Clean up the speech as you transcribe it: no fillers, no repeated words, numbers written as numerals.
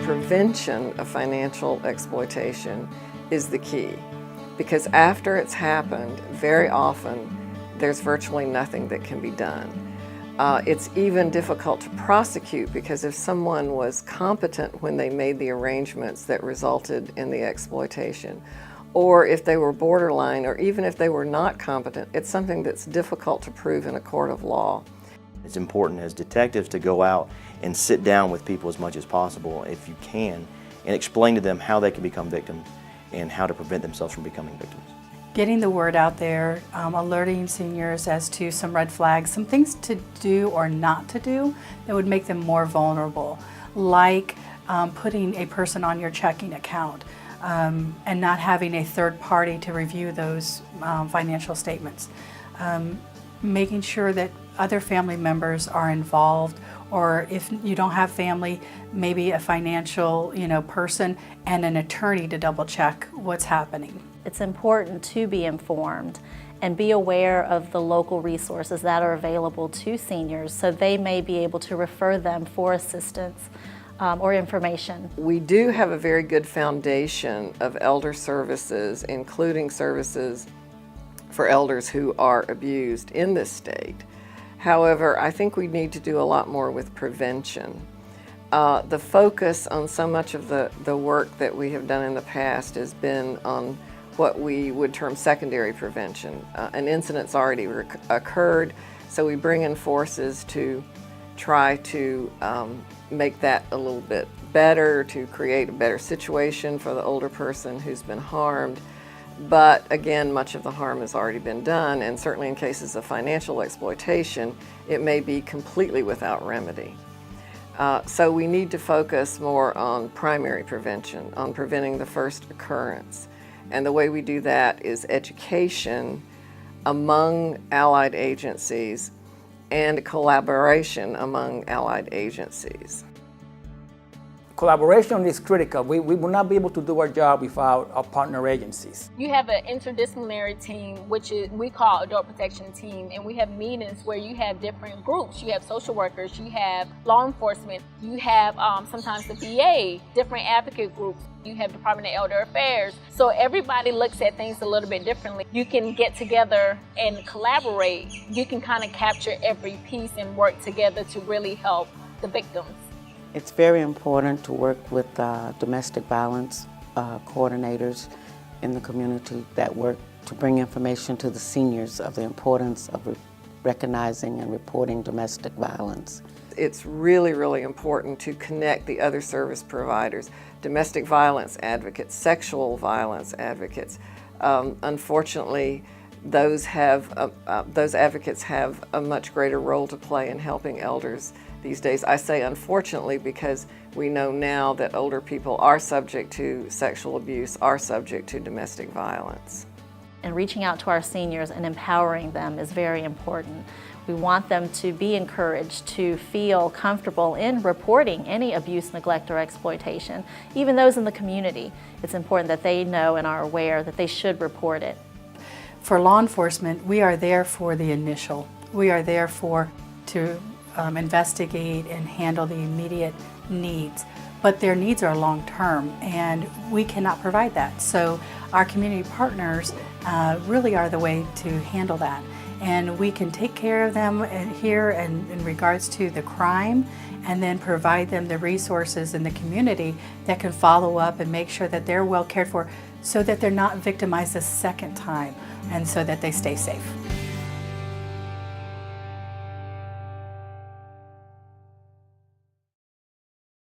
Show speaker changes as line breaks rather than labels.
prevention of financial exploitation is the key, because after it's happened, very often there's virtually nothing that can be done. It's even difficult to prosecute, because if someone was competent when they made the arrangements that resulted in the exploitation, or if they were borderline, or even if they were not competent, it's something that's difficult to prove in a court of law.
It's important as detectives to go out and sit down with people as much as possible, if you can, and explain to them how they can become victims and how to prevent themselves from becoming victims.
Getting the word out there, alerting seniors as to some red flags, some things to do or not to do that would make them more vulnerable, like putting a person on your checking account and not having a third party to review those financial statements. Making sure that other family members are involved, or if you don't have family, maybe a financial person and an attorney to double check what's happening.
It's important to be informed and be aware of the local resources that are available to seniors, so they may be able to refer them for assistance or information.
We do have a very good foundation of elder services, including services for elders who are abused in this state. However, I think we need to do a lot more with prevention. The focus on so much of the work that we have done in the past has been on what we would term secondary prevention. An incident's already occurred, so we bring in forces to try to make that a little bit better, to create a better situation for the older person who's been harmed. But again, much of the harm has already been done, and certainly in cases of financial exploitation, it may be completely without remedy. So we need to focus more on primary prevention, on preventing the first occurrence. And the way we do that is education among allied agencies and collaboration among allied agencies.
Collaboration is critical. We will not be able to do our job without our partner agencies.
You have an interdisciplinary team, which we call adult protection team, and we have meetings where you have different groups. You have social workers, you have law enforcement, you have sometimes the VA, different advocate groups. You have Department of Elder Affairs. So everybody looks at things a little bit differently. You can get together and collaborate. You can kind of capture every piece and work together to really help the victims.
It's very important to work with domestic violence coordinators in the community that work to bring information to the seniors of the importance of recognizing and reporting domestic violence.
It's really, really important to connect the other service providers, domestic violence advocates, sexual violence advocates. Unfortunately, those advocates have a much greater role to play in helping elders these days. I say unfortunately because we know now that older people are subject to sexual abuse, are subject to domestic violence.
And reaching out to our seniors and empowering them is very important. We want them to be encouraged to feel comfortable in reporting any abuse, neglect, or exploitation. Even those in the community, it's important that they know and are aware that they should report it.
For law enforcement, we are there for the initial. We are there to investigate and handle the immediate needs. But their needs are long-term, and we cannot provide that. So our community partners really are the way to handle that. And we can take care of them here and in regards to the crime, and then provide them the resources in the community that can follow up and make sure that they're well cared for, so that they're not victimized a second time, and so that they stay safe.